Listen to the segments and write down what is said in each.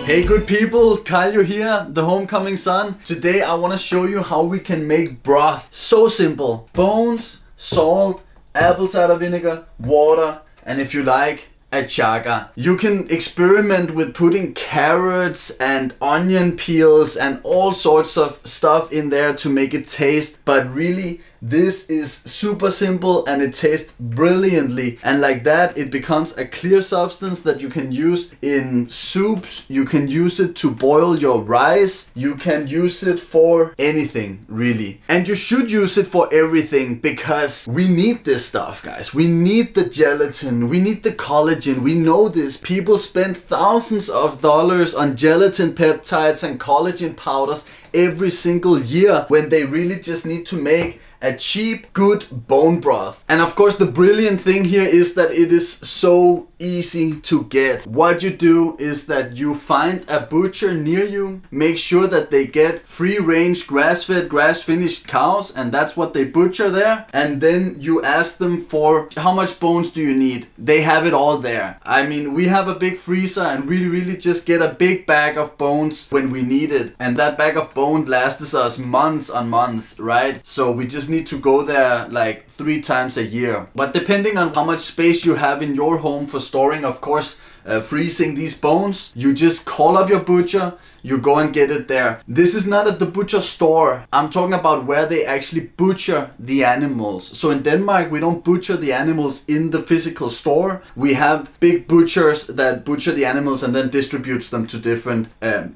Hey good people, Tallow here, the homecoming son. Today I want to show you how we can make broth. So simple. Bones, salt, apple cider vinegar, water, and if you like, a chaga. You can experiment with putting carrots and onion peels and all sorts of stuff in there to make it taste, but really this is super simple and it tastes brilliantly, and like that it becomes a clear substance that you can use in soups. You can use it to boil your rice. You can use it for anything really, and you should use it for everything because we need this stuff, guys. We need the gelatin, we need the collagen. We know this. People spend thousands of dollars on gelatin peptides and collagen powders every single year when they really just need to make a cheap, good bone broth. And of course the brilliant thing here is that it is so easy to get. What you do is that you find a butcher near you, make sure that they get free-range grass-fed, grass-finished cows, and that's what they butcher there, and then you ask them for how much bones do you need. They have it all there. I mean, we have a big freezer and really just get a big bag of bones when we need it, and that bag of bone lasts us months on months, right? So we just need to go there like 3 times a year. But depending on how much space you have in your home for storing, of course, freezing these bones, you just call up your butcher, you go and get it there. This is not at the butcher store. I'm talking about where they actually butcher the animals. So in Denmark, we don't butcher the animals in the physical store. We have big butchers that butcher the animals and then distributes them to different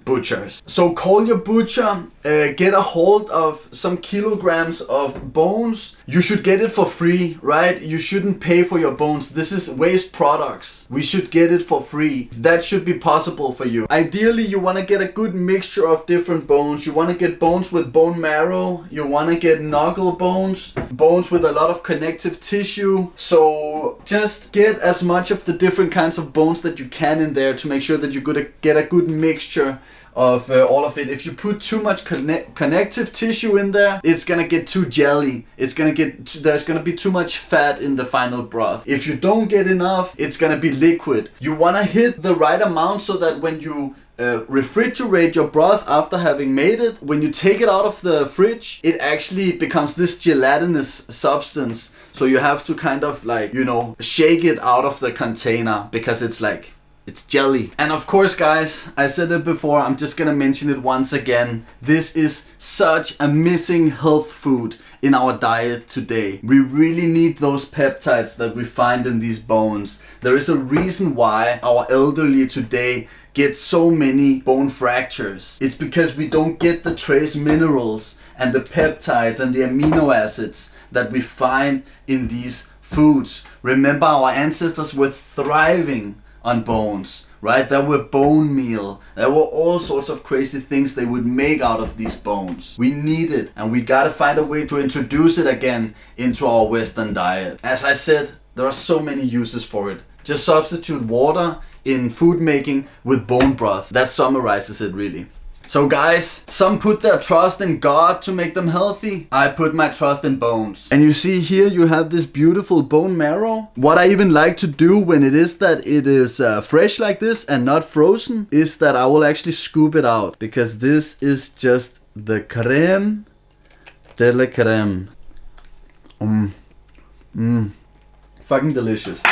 butchers. So call your butcher, get a hold of some kilograms of bones. You should get it for free, right? You shouldn't pay for your bones. This is waste products. We should get it for free. That should be possible for you. Ideally, you want to get a good mixture of different bones. You want to get bones with bone marrow. You want to get knuckle bones, bones with a lot of connective tissue. So just get as much of the different kinds of bones that you can in there to make sure that you're going to get a good mixture of all of it. If you put too much connective tissue in there, it's gonna get too jelly. There's gonna be too much fat in the final broth. If you don't get enough, it's gonna be liquid. You wanna hit the right amount so that when you refrigerate your broth after having made it, when you take it out of the fridge, it actually becomes this gelatinous substance. So you have to kind of like, you know, shake it out of the container because it's like, it's jelly. And of course, guys, I said it before, I'm just gonna mention it once again. This is such a missing health food in our diet today. We really need those peptides that we find in these bones. There is a reason why our elderly today get so many bone fractures. It's because we don't get the trace minerals and the peptides and the amino acids that we find in these foods. Remember, our ancestors were thriving on bones, right? There were bone meal. There were all sorts of crazy things they would make out of these bones. We need it, and we gotta find a way to introduce it again into our Western diet. As I said, there are so many uses for it. Just substitute water in food making with bone broth. That summarizes it really. So guys, some put their trust in God to make them healthy. I put my trust in bones. And you see here you have this beautiful bone marrow. What I even like to do when it is fresh like this and not frozen is that I will actually scoop it out, because this is just the crème de la crème. Fucking delicious.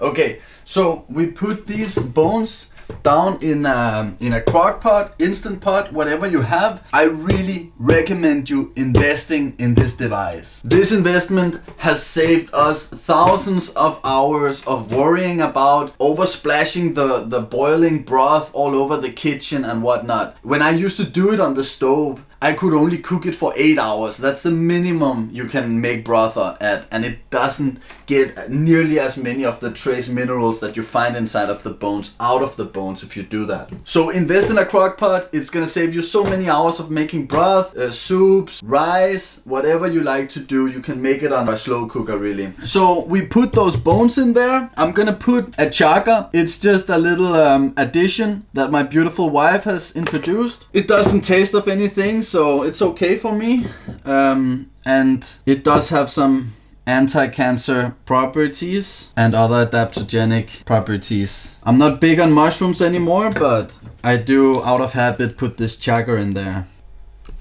Okay, so we put these bones down in a crock pot, instant pot, whatever you have. I really recommend you investing in this device. This investment has saved us thousands of hours of worrying about oversplashing the boiling broth all over the kitchen and whatnot. When I used to do it on the stove, I could only cook it for 8 hours. That's the minimum you can make broth at, and it doesn't get nearly as many of the trace minerals that you find inside of the bones out of the bones if you do that. So invest in a crock pot. It's gonna save you so many hours of making broth, soups, rice, whatever you like to do. You can make it on a slow cooker really. So we put those bones in there. I'm gonna put a chaga. It's just a little addition that my beautiful wife has introduced. It doesn't taste of anything, so it's okay for me, and it does have some anti-cancer properties and other adaptogenic properties. I'm not big on mushrooms anymore, but I do out of habit put this chaga in there.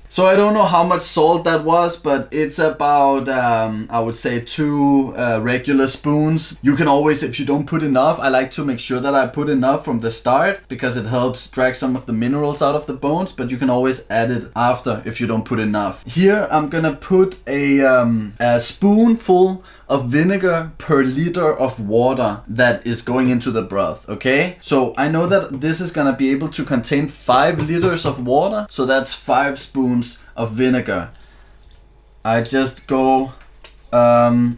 So I don't know how much salt that was, but it's about, I would say 2 regular spoons. You can always, if you don't put enough, I like to make sure that I put enough from the start because it helps drag some of the minerals out of the bones, but you can always add it after if you don't put enough. Here I'm gonna put a spoonful of vinegar per liter of water that is going into the broth, okay? So I know that this is gonna be able to contain 5 liters of water, so that's 5 spoons of vinegar. I just go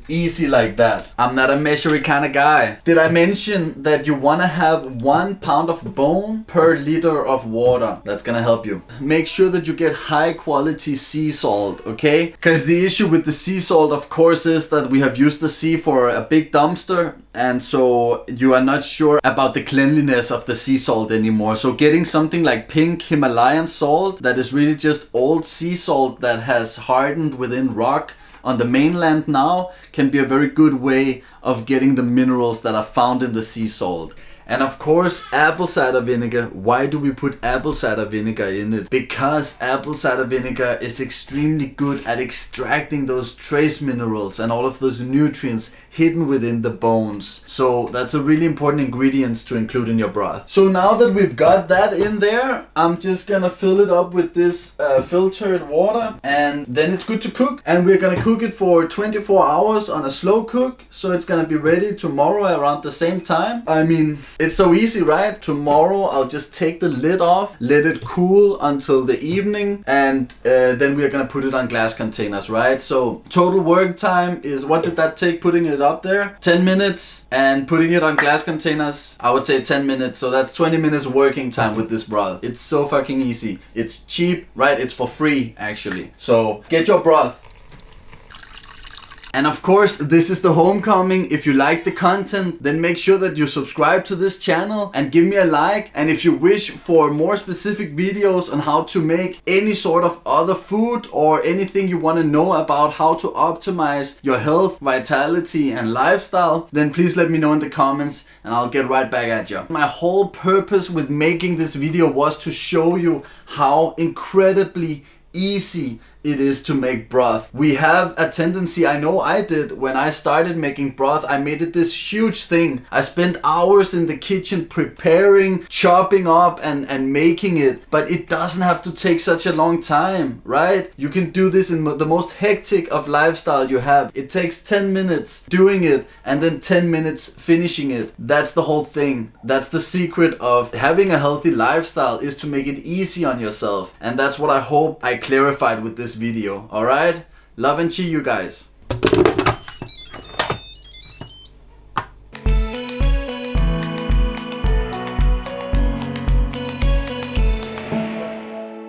easy like that. I'm not a measuring kind of guy. Did I mention that you want to have 1 pound of bone per liter of water? That's gonna help you. Make sure that you get high quality sea salt, okay? Because the issue with the sea salt, of course, is that we have used the sea for a big dumpster, and so you are not sure about the cleanliness of the sea salt anymore. So getting something like pink Himalayan salt that is really just old sea salt that has hardened within rock on the mainland now can be a very good way of getting the minerals that are found in the sea salt. And of course, apple cider vinegar. Why do we put apple cider vinegar in it? Because apple cider vinegar is extremely good at extracting those trace minerals and all of those nutrients hidden within the bones. So that's a really important ingredient to include in your broth. So now that we've got that in there, I'm just gonna fill it up with this filtered water, and then it's good to cook. And we're gonna cook it for 24 hours on a slow cook. So it's gonna be ready tomorrow around the same time. I mean, it's so easy, right? Tomorrow I'll just take the lid off, let it cool until the evening, and then we're gonna put it on glass containers, right? So total work time is, what did that take putting it up there? 10 minutes, and putting it on glass containers, I would say 10 minutes. So that's 20 minutes working time with this broth. It's so fucking easy. It's cheap, right? It's for free actually. So get your broth. And of course, this is The Homecoming. If you like the content, then make sure that you subscribe to this channel and give me a like. And if you wish for more specific videos on how to make any sort of other food, or anything you want to know about how to optimize your health, vitality and lifestyle, then please let me know in the comments and I'll get right back at you. My whole purpose with making this video was to show you how incredibly easy it is to make broth. We have a tendency, I know I did when I started making broth, I made it this huge thing. I spent hours in the kitchen preparing, chopping up and making it, but it doesn't have to take such a long time, right? You can do this in the most hectic of lifestyle you have. It takes 10 minutes doing it and then 10 minutes finishing it. That's the whole thing. That's the secret of having a healthy lifestyle, is to make it easy on yourself. And that's what I hope I clarified with this video. Alright? Love and cheer, you guys.